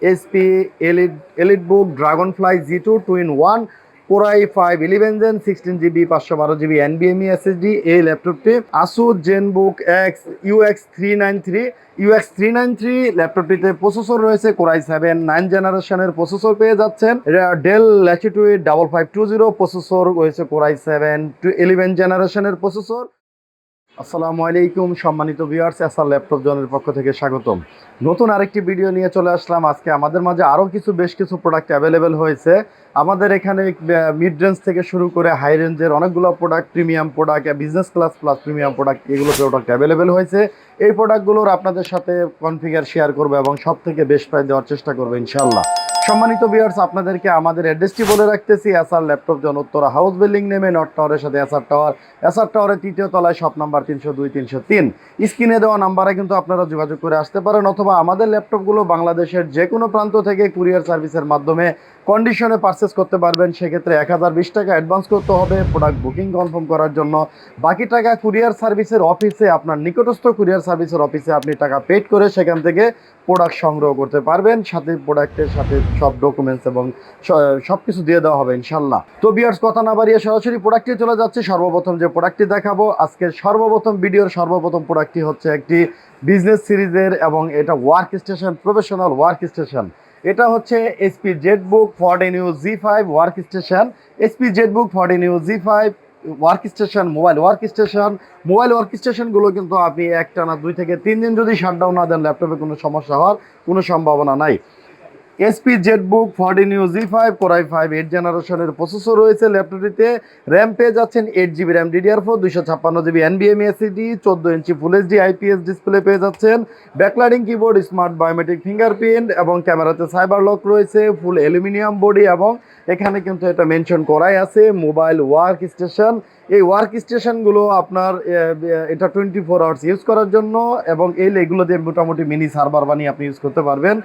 SP EliteBook Dragonfly G2 2-in-1 Core i5 11 Gen 16 GB 512 GB NVMe SSD। এই ল্যাপটপটি Asus ZenBook X UX393 ল্যাপটপটিতে processor রয়েছে Core i7 9 জেনারেশনের processor পেয়ে যাচ্ছেন। Dell Latitude 5520 প্রসেসর রয়েছে Core i7 11 জেনারেশনের প্রসেসর। আসসালামু আলাইকুম সম্মানিত ভিউয়ার্স, এসআর ল্যাপটপ জনের পক্ষ থেকে স্বাগতম। নতুন আরেকটি ভিডিও নিয়ে চলে আসলাম। আজকে আমাদের মাঝে আরও বেশ কিছু প্রোডাক্ট অ্যাভেলেবেল হয়েছে। আমাদের এখানে মিড রেঞ্জ থেকে শুরু করে হাই রেঞ্জের অনেকগুলো product, premium product, business class plus premium product, এগুলো প্রোডাক্ট অ্যাভেলেবেল হয়েছে। এই প্রোডাক্টগুলোর আপনাদের সাথে কনফিগার শেয়ার করবো এবং সব থেকে বেস্ট প্রাইস দেওয়ার চেষ্টা করবো ইনশাল্লাহ। সম্মানিত ভিউয়ার্স, আপনাদেরকে আমাদের অ্যাড্রেসটি বলে রাখতেছি। এসআর ল্যাপটপ জন, উত্তরা হাউস বিল্ডিং নেমে নর্থ টাওয়ারের সাথে এসআর টাওয়ারের 3য় তলায় শপ নাম্বার 302-303। স্ক্রিনে দেওয়া নাম্বারে কিন্তু আপনারা যোগাযোগ করে আসতে পারেন, অথবা আমাদের ল্যাপটপগুলো বাংলাদেশের যে কোনো প্রান্ত থেকে কুরিয়ার সার্ভিসের মাধ্যমে কন্ডিশনে পারচেস করতে পারবেন। সেক্ষেত্রে 1020 টাকা অ্যাডভান্স করতে হবে প্রোডাক্ট বুকিং কনফার্ম করার জন্য। বাকি টাকা কুরিয়ার সার্ভিসের অফিসে, আপনার নিকটস্থ কুরিয়ার সার্ভিসের অফিসে আপনি টাকা পেড করে সেখান থেকে প্রোডাক্ট সংগ্রহ করতে পারবেন। সাথে প্রোডাক্টের সাথে সব ডকুমেন্টস এবং সব কিছু দিয়ে দেওয়া হবে ইনশাল্লাহ। তো ভিউয়ার্স, কথা না বাড়িয়ে সরাসরি প্রোডাক্টে চলে যাচ্ছে। সর্বপ্রথম যে প্রোডাক্টটি দেখাবো আজকের ভিডিওর সর্বপ্রথম প্রোডাক্টটি হচ্ছে একটি বিজনেস সিরিজের, এবং এটা work station, professional work station. এটা হচ্ছে SP ZenBook 14U G5 work station. SP ZenBook 14U G5 work station, mobile work স্টেশনগুলো কিন্তু আপনি একটানা 2 থেকে 3 দিন যদি শাটডাউন না দেন ল্যাপটপে কোনো সমস্যা হওয়ার কোনো সম্ভাবনা নাই। SP ZenBook 14U G5 Core i5 8 জেনারেশনের প্রসেসর রয়েছে ল্যাপটপটিতে। র্যাম পেয়ে যাচ্ছেন 8 GB RAM DDR4 256 GB NVMe SSD 14 ইঞ্চি ফুল HD IPS ডিসপ্লে পেয়ে যাচ্ছেন। Backlighting keyboard, smart biometric fingerprint এবং ক্যামেরাতে সাইবার লক রয়েছে। ফুল অ্যালুমিনিয়াম বডি, এবং এখানে কিন্তু এটা মেনশন করাই আছে মোবাইল ওয়ার্ক স্টেশন। এই ওয়ার্ক স্টেশনগুলো আপনার এটা 24 আওয়ার্স ইউজ করার জন্য, এবং এগুলো দিয়ে মোটামুটি মিনি সার্ভার বানিয়ে আপনি ইউজ করতে পারবেন।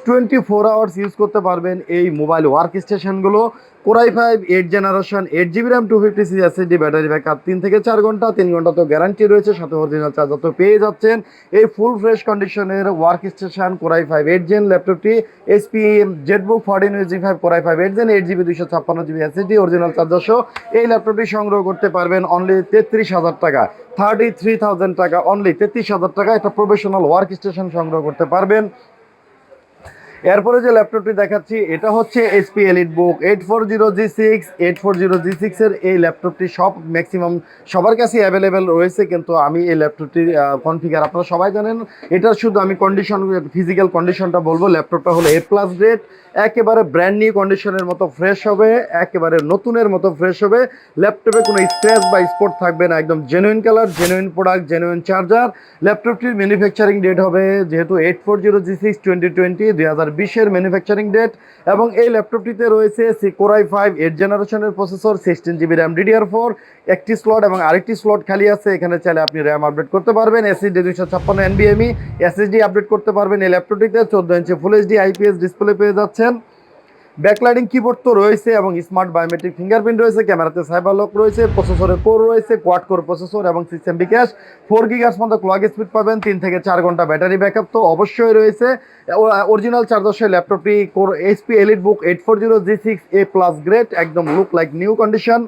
24 আওয়ার্স ইউজ করতে পারবেন এই মোবাইল ওয়ার্ক স্টেশনগুলো। Core i5 8 generation 8 GB RAM 256 SSD, battery backup 3 থেকে 4 ঘন্টা, 3 ঘন্টা তো গ্যারান্টি রয়েছে, সাথে অরিজিনাল চার্জার তো পেয়ে যাচ্ছেন। এই ফুল ফ্রেশ কন্ডিশনের work station Core i5 8 Gen ল্যাপটপটি SP ZenBook 14U G5 Core i5 8 Gen 8 GB 256 GB SSD original charger সহ এই ল্যাপটপটি সংগ্রহ করতে পারবেন অনলি 33,000 টাকা, 33,000 টাকা, অনলি 33,000 টাকা একটা প্রফেশনাল ওয়ার্ক স্টেশন সংগ্রহ করতে পারবেন। এরপরে যে ল্যাপটপটি দেখাচ্ছি এটা হচ্ছে এসপি EliteBook 840G6 এর এই ল্যাপটপটি ম্যাক্সিমাম সবার কাছে অ্যাভেলেবেল রয়েছে, কিন্তু আমি এই ল্যাপটপটির কনফিগার আপনারা সবাই জানেন। এটা শুধু আমি ফিজিক্যাল কন্ডিশনটা বলবো। ল্যাপটপটা হলো A+ গ্রেড, একেবারে ব্র্যান্ড নিউ কন্ডিশনের মতো ফ্রেশ হবে, একেবারে নতুনের মতো ফ্রেশ হবে। ল্যাপটপে কোনো স্ক্র্যাচ বা স্পট থাকবে না, একদম genuine colour, genuine product, genuine charger. ল্যাপটপটির ম্যানুফ্যাকচারিং ডেট হবে যেহেতু 840G6 2020 ম্যানুফ্যাকচারিং ডেট, এবং এই ল্যাপটপটিতে রয়েছে Core i5 8 জেনারেশনের প্রসেসর, 16 GB RAM DDR4 একটি স্লট, এবং আরেকটি স্লট খালি আছে। এখানে চাইলে আপনি র্যাম আপডেট করতে পারবেন, SSD 256 NVMe SSD আপডেট করতে পারবেন। এই ল্যাপটপটিতে 14 ইঞ্চি ফুল HD IPS ডিসপ্লে পেয়ে যাচ্ছেন। ব্যাকলাইটিং কিবোর্ড তো রয়েছে, এবং স্মার্ট বায়োমেট্রিক ফিঙ্গারপ্রিন্ট রয়েছে, ক্যামেরাতে সাইবার লক রয়েছে, প্রসেসরে কোর রয়েছে, কোয়াড কোর প্রসেসর এবং সিস্টেম বিকাশ। 4 GHz পর্যন্ত ক্লক স্পিড পাবেন, 3 থেকে 4 ঘন্টা ব্যাটারি ব্যাকআপ তো অবশ্যই রয়েছে। অরিজিনাল চার্জার সহ ল্যাপটপটি SP EliteBook 840G6 A+ grade, একদম লুক লাইক নিউ কন্ডিশন।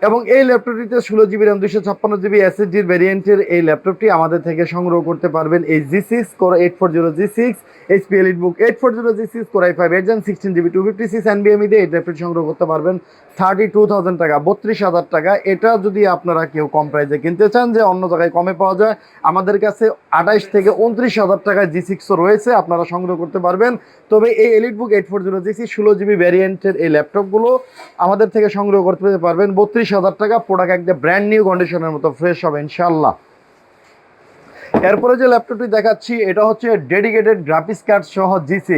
এবং এই ল্যাপটপটিতে 16 GB RAM 256 GB SSD ভ্যারিয়েন্টের এই ল্যাপটপটি আমাদের থেকে সংগ্রহ করতে পারবেন। এই G6 Core 840G6 HP EliteBook 840G6 Core i5 8 Gen 16 GB 256 NVMe দিয়ে এই ল্যাপটপটি সংগ্রহ করতে পারবেন 32,000 টাকা, 32,000 টাকা। এটা যদি আপনারা কেউ কম প্রাইসে কিনতে চান, যে অন্য জায়গায় কমে পাওয়া যায়, আমাদের কাছে 28 থেকে 29,000 টাকায় G6 রয়েছে, আপনারা সংগ্রহ করতে পারবেন। তবে এই EliteBook 840G6 16 GB ভ্যারিয়েন্টের এই ল্যাপটপগুলো আমাদের থেকে সংগ্রহ করতে পারবেন 32,000 টাকা। প্রোডাক্ট একদম ব্র্যান্ড নিউ কন্ডিশনের মতো ফ্রেশ হবে ইনশাল্লাহ। এরপরে যে ল্যাপটপটি দেখাচ্ছি এটা হচ্ছে ডেডিকেটেড গ্রাফিক্স কার্ড সহ G6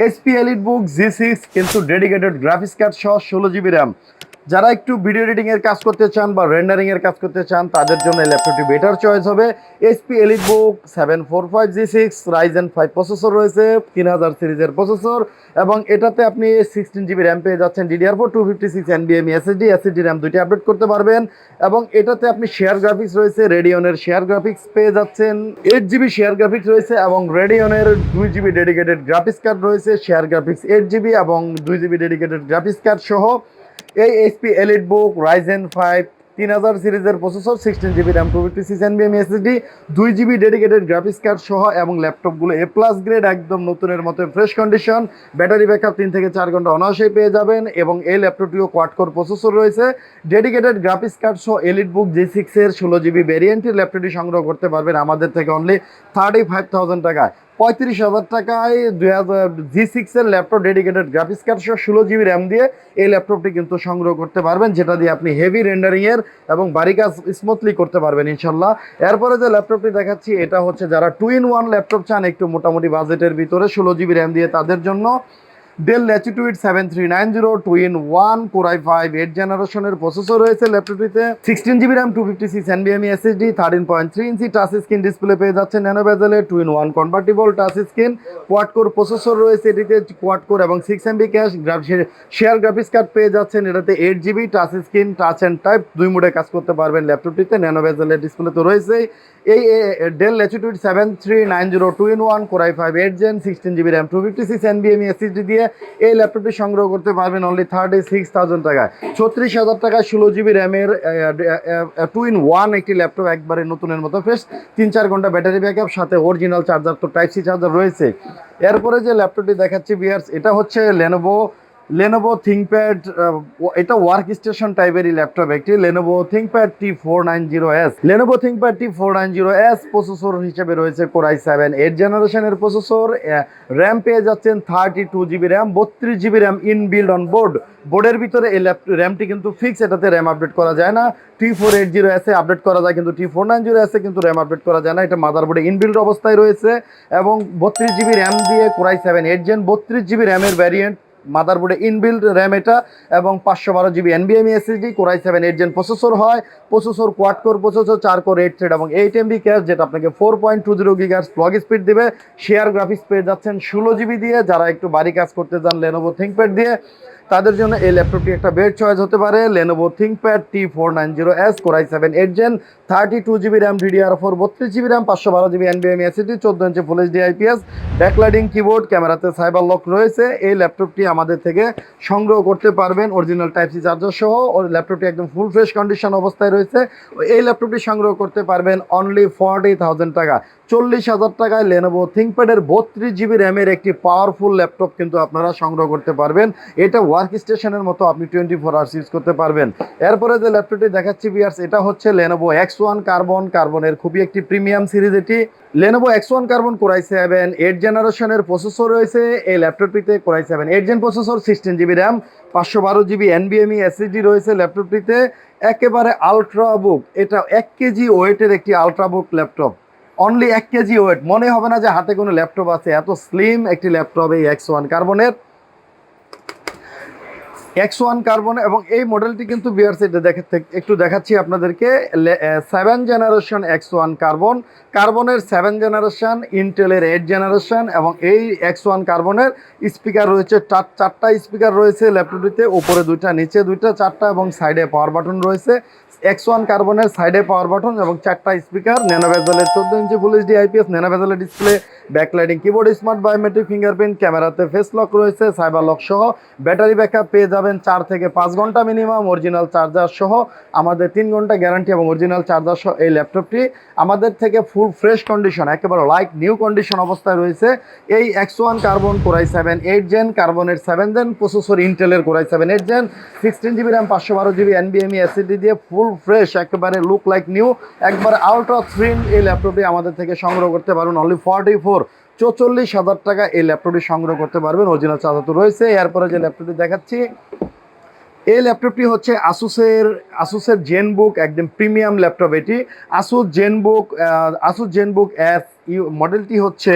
এসপি EliteBook G6, কিন্তু ডেডিকেটেড গ্রাফিক্স কার্ড সহ 16 GB RAM যারা একটু ভিডিও এডিটিং এর কাজ করতে চান বা রেন্ডারিং এর কাজ করতে চান তাদের জন্য এই ল্যাপটপটি বেটার চয়েস হবে। HP EliteBook 745G6 Ryzen 5 processor রয়েছে, 3000 সিরিজের প্রসেসর, এবং এটাতে আপনি 16GB র্যাম পেয়ে যাচ্ছেন, DDR4 256 NVMe SSD র্যাম দুইটি আপডেট করতে পারবেন, এবং এটাতে আপনি শেয়ার গ্রাফিক্স রয়েছে, রেডিয়নের শেয়ার গ্রাফিক্স পেয়ে যাচ্ছেন, 8GB শেয়ার গ্রাফিক্স রয়েছে, এবং রেডিয়নের 2GB ডেডিকেটেড গ্রাফিক্স কার্ড রয়েছে, শেয়ার গ্রাফিক্স 8GB এবং 2GB ডেডিকেটেড গ্রাফিক্স কার্ড সহ এই HP EliteBook Ryzen 5 3000 সিরিজের processor, 16GB RAM 256 NVMe SSD, 2GB dedicated graphics card সহ, এবং ল্যাপটপগুলো A+ গ্রেড, একদম নতুনের মতো ফ্রেশ কন্ডিশন, ব্যাটারি ব্যাকআপ 3 থেকে 4 ঘন্টা অনায়াসেই পেয়ে যাবেন, এবং এই ল্যাপটপটিও কোয়াড কোর প্রসেসর রয়েছে, ডেডিকেটেড গ্রাফিক্স কার্ড সহ EliteBook G6 এর 16GB ভ্যারিয়েন্টের ল্যাপটপটি সংগ্রহ করতে পারবেন আমাদের থেকে অনলি 35,000 টাকায়। 35,000 টাকায় G6 এর ল্যাপটপ ডেডিকেটেড গ্রাফিক্স কার্ড সহ 16GB র্যাম দিয়ে এই ল্যাপটপটি কিন্তু সংগ্রহ করতে পারবেন, যেটা দিয়ে আপনি হেভি রেন্ডারিং এর এবং বাড়ি কাজ স্মুথলি করতে পারবেন ইনশাল্লাহ। এরপরে যে ল্যাপটপটি দেখাচ্ছি এটা হচ্ছে যারা 2-in-1 ল্যাপটপ চান একটু মোটামুটি বাজেটের ভিতরে 16GB র্যাম দিয়ে, তাদের জন্য Dell Latitude 7390 2-in-1 Core i5 8 জেনারেশনের প্রসেসর রয়েছে ল্যাপটপটিতে, 16GB RAM 256 NVMe SSD, 13.3 inch touch screen display পেয়ে যাচ্ছে ন্যানো বেজেলের, 2-in-1 convertible touch screen, quad core processor রয়েছে এটিতে, কোয়াড কোর এবং 6MB cash share graphics card পেয়ে যাচ্ছেন, এটাতে 8GB touch screen, touch and type দুই মোডে কাজ করতে পারবেন ল্যাপটপটিতে, ন্যানো বেজেলের ডিসপ্লে তো রয়েছেই। এই Dell Latitude 7390 2-in-1 Core i5 8 Gen 16GB RAM 256 NVMe SSD দিয়ে এই ল্যাপটপটি সংগ্রহ করতে পারবেন অনলি 36,000 টাকায়। 36,000 টাকায় 16GB র্যামের 2-in-1 একটি ল্যাপটপ, একবারে নতুনের মতো ফ্রেশ, 3-4 ঘন্টা ব্যাটারি ব্যাকআপ, সাথে অরিজিনাল চার্জার তো টাইপ সি চার্জার রয়েছে। এরপরে যে ল্যাপটপটি দেখাচ্ছি ভিউয়ার্স, এটা হচ্ছে Lenovo ThinkPad, এটা ওয়ার্ক স্টেশন টাইপেরই ল্যাপটপ একটি, Lenovo ThinkPad T490S। Lenovo ThinkPad T490S processor হিসেবে রয়েছে Core i7 8 জেনারেশনের প্রসেসর, র্যাম পেয়ে যাচ্ছেন 32GB RAM, 32GB RAM inbuilt on বোর্ডের ভিতরে। এই র্যামটি কিন্তু ফিক্স, এটাতে র্যাম আপডেট করা যায় না। T480S এ আপডেট করা যায়, কিন্তু T490S এ কিন্তু র্যাম আপডেট করা যায় না, এটা মাদারবোর্ডে ইনবিল্ড অবস্থায় রয়েছে, এবং 32GB র্যাম দিয়ে Core i7 8 Gen 32GB র্যামের ভ্যারিয়েন্ট, মাদারবোর্ডে ইনবিল্ড র্যাম এটা, এবং 512GB NVMe SSD, Core i7 8 Gen processor হয়, processor quad core processor, 4 core 8 thread এবং 8MB ক্যাশ, যেটা আপনাকে 4.20 GHz ক্লক স্পিড দিবে, শেয়ার গ্রাফিক্স পেয়ে যাচ্ছেন 16GB দিয়ে। যারা একটু বাড়ি কাজ করতে চান Lenovo ThinkPad দিয়ে, তাদের জন্য এই ল্যাপটপটি একটা বেস্ট চয়েস হতে পারে, Lenovo ThinkPad T490S Core i7 8 Gen 32GB RAM DDR4 32GB RAM 512GB NVMe SSD 14 inch Full HD IPS, backlighting keyboard, ক্যামেরাতে সাইবার লক রয়েছে। এই ল্যাপটপটি আমাদের থেকে সংগ্রহ করতে পারবেন অরিজিনাল টাইপ সি চার্জার সহ, ওর ল্যাপটপটি একদম ফুল ফ্রেশ কন্ডিশন অবস্থায় রয়েছে। এই ল্যাপটপটি সংগ্রহ করতে পারবেন অনলি 40,000 টাকা। 40,000 টাকায় Lenovo ThinkPad এর 32GB র্যামের একটি পাওয়ারফুল ল্যাপটপ কিন্তু আপনারা সংগ্রহ করতে পারবেন, এটা ওয়ার্ক স্টেশনের মতো আপনি 24 আওয়ার্স ইউজ করতে পারবেন। এরপরে যে ল্যাপটপটি দেখাচ্ছি ভিউয়ার্স, এটা হচ্ছে Lenovo X1 কার্বনের খুবই একটি প্রিমিয়াম সিরিজ এটি, Lenovo X1 carbon Core i7 8 জেনারেশনের প্রসেসর রয়েছে এই ল্যাপটপটিতে, Core i7 8 Gen processor, 16GB RAM 512GB NVMe SSD রয়েছে ল্যাপটপটিতে, একেবারে আলট্রা বুক, এটা 1 কেজি ওয়েটের একটি আলট্রা বুক ল্যাপটপ, অনলি 1 কেজি ওয়েট, মনে হবে না যে হাতে কোনো ল্যাপটপ আছে, এত স্লিম একটি ল্যাপটপ এই X1 কার্বনের। X1 কার্বন, এবং এই মডেলটি কিন্তু ভিউয়ার্স একটু দেখাচ্ছি আপনাদেরকে, 7 জেনারেশন X1 কার্বনের 7 জেনারেশন, ইন্টেলের 8 জেনারেশন, এবং এই X1 কার্বনের স্পিকার রয়েছে 4টা স্পিকার রয়েছে ল্যাপটপটিতে, উপরে 2টা, নিচে 2টা, 4টা, এবং সাইডে পাওয়ার বাটন রয়েছে। X1 কার্বনের সাইডে পাওয়ার বাটন এবং 4টা স্পিকার, ন্যানো বেজেলের 14 inch Full HD IPS nano বেজেলের display, backlighting keyboard, smart biometric fingerprint, ক্যামেরাতে ফেস লক রয়েছে, সাইবার লক সহ, ব্যাটারি ব্যাকআপ পেয়ে যাবেন 4 থেকে 5 ঘন্টা মিনিমাম, অরিজিনাল চার্জার সহ, আমাদের 3 ঘন্টা গ্যারান্টি এবং অরিজিনাল চার্জার সহ এই ল্যাপটপটি আমাদের থেকে ফুল ফ্রেশ কন্ডিশন, একেবারে লাইক নিউ কন্ডিশন অবস্থায় রয়েছে এই X1 carbon Core i7 8 Gen, কার্বনের 7 Gen প্রসেসর, ইন্টেলের Core i7 8 Gen, 16GB RAM 512GB NVMe SSD দিয়ে ফুল ফ্রেশ, একেবারে লুক লাইক নিউ, একবার আউট অফ থ্রিন এই ল্যাপটপটি আমাদের থেকে সংগ্রহ করতে পারবেন অনলি 44,000 টাকা এই ল্যাপটপটি সংগ্রহ করতে পারবেন, অরিজিনাল চার্জার তো রয়েছে। এরপরে যে ল্যাপটপটি দেখাচ্ছি, এই ল্যাপটপটি হচ্ছে আসুসের জেনবুক, একদম প্রিমিয়াম ল্যাপটপ এটি, আসুস জেনবুক S মডেলটি হচ্ছে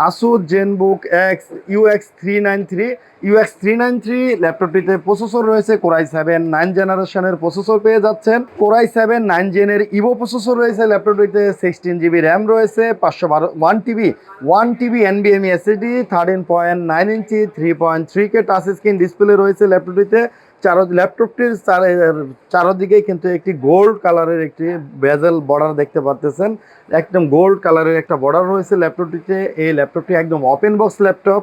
আসুস জেনবুক এক্স UX393 ল্যাপটপটিতে প্রসেসর রয়েছে কোরাই 7 9 জেনারেশনের প্রসেসর পেয়ে যাচ্ছেন। কোরাই 7 9 জেনের ইভো প্রসেসর রয়েছে ল্যাপটপটিতে। 16 GB র্যাম রয়েছে, 512 1 TB NVMe SSD, 13.9 inch 3.3K touch screen display রয়েছে ল্যাপটপটিতে। ল্যাপটপটির চারদিকেই কিন্তু একটি গোল্ড কালারের একটি বেজেল বর্ডার দেখতে পাচ্ছেন। একদম গোল্ড কালারের একটা বর্ডার রয়েছে ল্যাপটপটিতে। এই ল্যাপটপটি একদম open box laptop,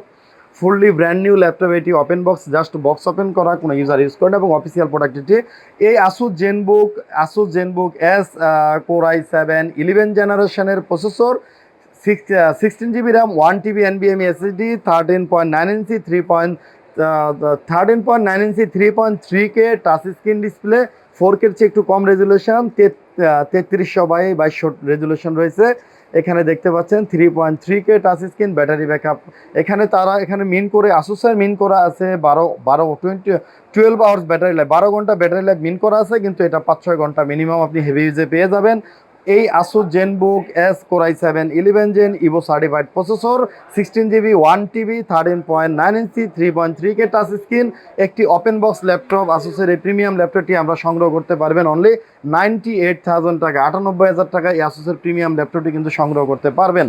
fully brand new laptop. এটি open box, just box open করা, কোনো ইউজার ইউজ করে এবং অফিসিয়াল প্রোডাক্ট এটি। এই আসুস জেনবুক এস কোরাই 7 11 জেনারেশনের processor, 16 GB RAM, 1 TB NVMe SSD, 13.9 inch 3.3K touch screen display, 4K চেয়ে একটু কম রেজুলেশন, 3300x2200 রেজুলেশন রয়েছে। এখানে দেখতে পাচ্ছেন 3.3K touch screen, battery backup এখানে মিন করে আসুসের মিন করা আছে 12 আওয়ার্স ব্যাটারি লাইফ, 12 ঘন্টা ব্যাটারি লাইফ মিন করা আছে, কিন্তু এটা 5-6 ঘন্টা মিনিমাম আপনি হেভি ইউজে পেয়ে যাবেন। এই Asus Zenbook S core i 7 11 gen Evo certified processor, 16 GB 1 TB 13.9 inch 3.3K touch screen, একটি ওপেন বক্স ল্যাপটপ। আসুসের এই প্রিমিয়াম ল্যাপটপটি আমরা সংগ্রহ করতে পারবেন অনলি 98,000 টাকা, 98,000 টাকা এই আসুসের প্রিমিয়াম ল্যাপটপটি কিন্তু সংগ্রহ করতে পারবেন।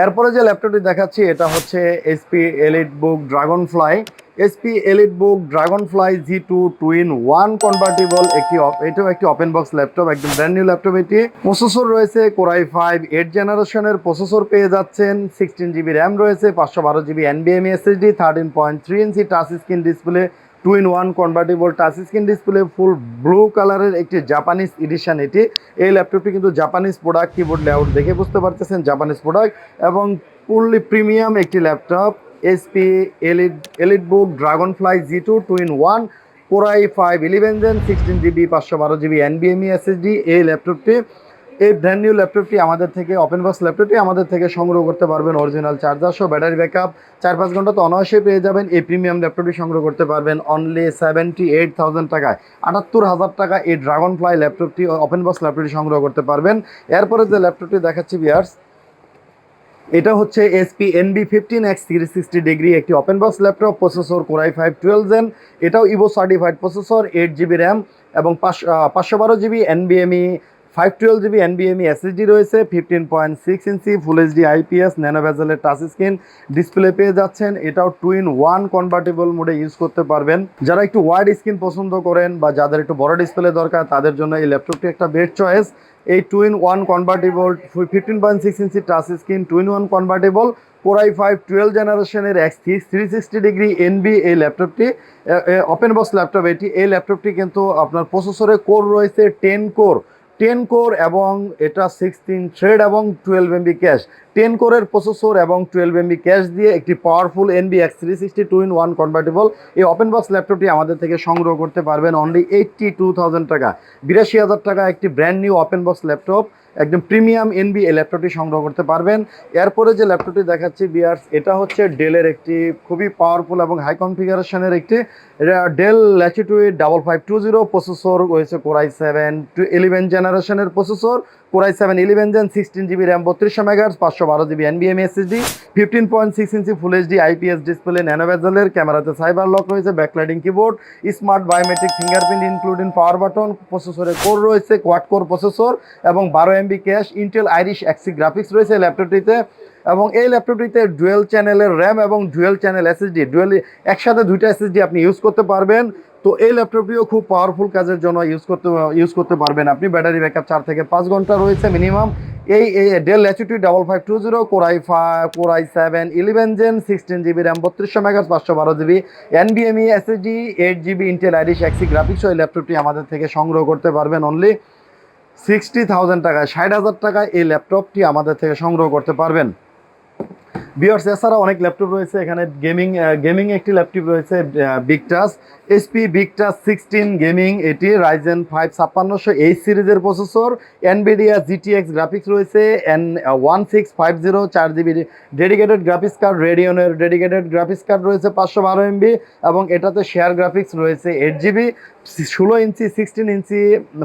এরপরে যে ল্যাপটপটি দেখাচ্ছি এটা হচ্ছে HP EliteBook Dragonfly G2 2-in-1 convertible. এটাও একটি ওপেন বক্স ল্যাপটপ, একদম ব্র্যান্ড নিউ ল্যাপটপ এটি। প্রসেসর রয়েছে কোরাই 5 8 জেনারেশনের প্রসেসর পেয়ে যাচ্ছেন। 16 GB র্যাম রয়েছে, 512 GB NVMe SSD, 13.3 inch touch screen display, 2-in-1 convertible touch screen display, full blue কালারের একটি জাপানিজ এডিশন এটি। এই ল্যাপটপটি কিন্তু জাপানিজ প্রোডাক্ট, কিবোর্ড লেআউট দেখে বুঝতে পারতেছেন জাপানিজ প্রোডাক্ট এবং ফুললি প্রিমিয়াম একটি laptop. HP EliteBook Dragonfly G2 2-in-1 core i 5 11 gen 16 GB 512 GB NVMe SSD। এই ব্র্যান্ড নিউ ল্যাপটপটি আমাদের থেকে, ওপেন বক্স ল্যাপটপটি আমাদের থেকে সংগ্রহ করতে পারবেন অরিজিনাল চার্জার সহ, ব্যাটারি ব্যাকআপ 4-5 ঘন্টা তো অনায়াসে পেয়ে যাবেন। এই প্রিমিয়াম ল্যাপটপটি সংগ্রহ করতে পারবেন অনলি 78,000 টাকায়, 78,000 টাকা এই ড্রাগনফ্লাই ল্যাপটপটি, ওপেন বক্স ল্যাপটপটি সংগ্রহ করতে পারবেন। এরপরে যে ল্যাপটপটি দেখাচ্ছি ভিউয়ার্স, এটা হচ্ছে HP Envy 15X 360 ডিগ্রি, একটি open box laptop. Processor core i 5 12 gen, এটাও Evo certified processor, 8 GB RAM এবং 512 GB NVMe 512 GB NVMe SSD রয়েছে, 15.6 inch full HD IPS nano বেজেলের টাচ স্ক্রিন ডিসপ্লে পেয়ে যাচ্ছেন। এটাও 2-in-1 কনভার্টেবল মোডে ইউজ করতে পারবেন। যারা একটু ওয়াইড স্ক্রিন পছন্দ করেন বা যাদের একটু বড় ডিসপ্লে দরকার তাদের জন্য এই ল্যাপটপটি একটা বেস্ট চয়েস। এই 2-in-1 কনভার্টেবল 15.6 ইঞ্চি touch screen 2-in-1 convertible core i 5 12 জেনারেশনের X 360 ডিগ্রি NV এই ল্যাপটপটি, ওপেন বক্স ল্যাপটপ এটি। এই ল্যাপটপটি কিন্তু আপনার প্রসেসরে কোর রয়েছে 10 কোর এবং এটা 16 থ্রেড এবং 12 MB ক্যাশ। 10 কোরের প্রসেসর এবং 12 MB ক্যাশ দিয়ে একটি powerful NV X 360 2-in-1 convertible এই ওপেন বক্স ল্যাপটপটি আমাদের থেকে সংগ্রহ করতে পারবেন অনলি 82,000 টাকা, 82,000 টাকা একটি brand new open box laptop, একদম প্রিমিয়াম NV এই ল্যাপটপটি সংগ্রহ করতে পারবেন। এরপরে যে ল্যাপটপটি দেখাচ্ছি ভিউয়ার্স, এটা হচ্ছে ডেলের একটি খুবই পাওয়ারফুল এবং হাই কনফিগারেশনের একটি ডেল ল্যাটিটিউড 5520 প্রসেসর রয়েছে কোরাই 7 11 জেনারেশনের processor, core i 7 11 gen 16 GB RAM 3200 MHz 512 GB NVMe SSD, 15.6 inch full HD IPS display, nano বেজেলের, ক্যামেরাতে সাইবার লক রয়েছে, backlighting keyboard, smart biometric fingerprint including power button. প্রসেসরে core রয়েছে quad core processor এবং 12 MB cache, Intel Iris Xe graphics রয়েছে ল্যাপটপটিতে এবং এই ল্যাপটপটিতে ডুয়েল চ্যানেলের র্যাম এবং ডুয়েল চ্যানেল SSD, একসাথে দুইটা SSD আপনি ইউজ করতে পারবেন। তো এই ল্যাপটপটিও খুব পাওয়ারফুল কাজের জন্য ইউজ করতে পারবেন আপনি। ব্যাটারি ব্যাকআপ 4 থেকে 5 ঘন্টা রয়েছে মিনিমাম। এই Dell Latitude 5520 core i 7 11 gen 16 GB RAM 3200 MHz 512 GB NVMe SSD, 8 GB Intel Iris Xe graphics. এই ল্যাপটপটি আমাদের থেকে সংগ্রহ করতে পারবেন অনলি 60,000 টাকায়, 60,000 টাকায় এই ল্যাপটপটি আমাদের থেকে সংগ্রহ করতে পারবেন। ভিউয়ার্স এছাড়া অনেক ল্যাপটপ রয়েছে এখানে। গেমিং একটি ল্যাপটপ রয়েছে ভিক্টাস এইচপি ভিক্টাস 16 গেমিং, এটি রাইজেন 5 5600H সিরিজের প্রসেসর, NVDIA GTX গ্রাফিক্স রয়েছে, N1650 4GB dedicated graphics card, রেডিয়নের ডেডিকেটেড গ্রাফিক্স কার্ড রয়েছে 512 MB, এবং এটাতে শেয়ার গ্রাফিক্স রয়েছে 8GB, 16 ইঞ্চি 16 ইঞ্চি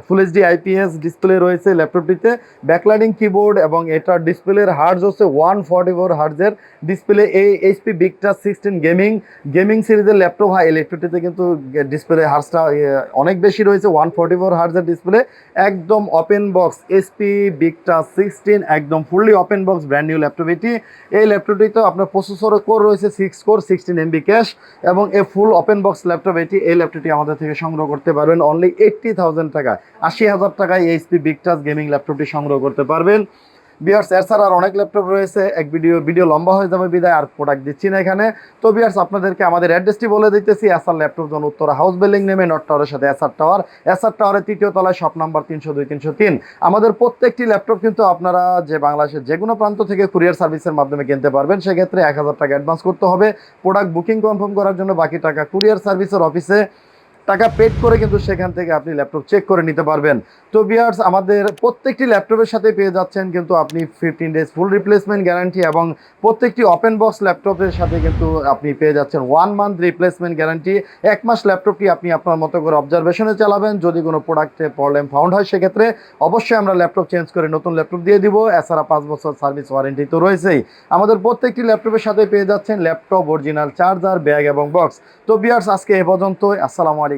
ফুল এইচডি IPS ডিসপ্লে রয়েছে ল্যাপটপটিতে, ব্যাকলাইটিং কিবোর্ড, এবং এটার ডিসপ্লের হার্জ হচ্ছে 144 হার্জের ডিসপ্লে। এই এইচপি ভিক্টাস 16 গেমিং সিরিজের ল্যাপটপ হয়, এই ল্যাপটপটিতে কিন্তু ডিসপ্লে হার্জটা অনেক বেশি রয়েছে, 144 হার্জের ডিসপ্লে। একদম ওপেন বক্স এইচপি ভিক্টাস 16, একদম fully open box brand new laptop এটি। এই ল্যাপটপটিতে আপনার প্রসেসর কোর রয়েছে 6 কোর 16 MB ক্যাশ, এবং এই ফুল ওপেন বক্স ল্যাপটপ এটি। এই ল্যাপটপটি আমাদের থেকে সংগ্রহ করতে পারবেন অনলি 80,000 টাকা, 80,000 টাকায় এইচপি ভিক্টাস গেমিং ল্যাপটপটি সংগ্রহ করতে পারবেন। বিয়ার্স এছাড়া আর অনেক ল্যাপটপ রয়েছে, এক ভিডিও লম্বা হয়ে যাবে বিদায় আর প্রোডাক্ট দিচ্ছি না এখানে। তো বিয়ার্স আপনাদেরকে আমাদের অ্যাড্রেসটি বলে দিতেছি, SR laptop zone Uttara house building নেমে নর্থ টাওয়ারের সাথে এসআর টাওয়ারের 3য় তলায় শপ নাম্বার 302 303। আমাদের প্রত্যেকটি ল্যাপটপ কিন্তু আপনারা যে বাংলাদেশের যে কোনো প্রান্ত থেকে কুরিয়ার সার্ভিসের মাধ্যমে কিনতে পারবেন, সেক্ষেত্রে 1000 টাকা অ্যাডভান্স করতে হবে। প্রোডাক্ট বুকিং কনফার্ম করার জন্য বাকি টাকা কুরিয়ার সার্ভিসের অফিসে টাকা পেড করে কিন্তু সেখান থেকে আপনি ল্যাপটপ চেক করে নিতে পারবেন। তো ভিউয়ার্স আমাদের প্রত্যেকটি ল্যাপটপের সাথে পেয়ে যাচ্ছেন কিন্তু আপনি 15 ডেজ ফুল রিপ্লেসমেন্ট গ্যারান্টি, এবং প্রত্যেকটি ওপেন বক্স ল্যাপটপের সাথে কিন্তু আপনি পেয়ে যাচ্ছেন 1 মান্থ রিপ্লেসমেন্ট গ্যারান্টি। 1 মাস ল্যাপটপটি আপনি আপনার মতো করে অবজারভেশনে চালাবেন, যদি কোনো প্রোডাক্টে প্রবলেম ফাউন্ড হয় সেক্ষেত্রে অবশ্যই আমরা ল্যাপটপ চেঞ্জ করে নতুন ল্যাপটপ দিয়ে দিব। এছাড়া 5 বছর সার্ভিস ওয়ারেন্টি তো রয়েছেই। আমাদের প্রত্যেকটি ল্যাপটপের সাথে পেয়ে যাচ্ছেন ল্যাপটপ, অরিজিনাল চার্জার, ব্যাগ এবং বক্স। তো ভিউয়ার্স আজকে এ পর্যন্ত, আসসালামু আলাইকুম।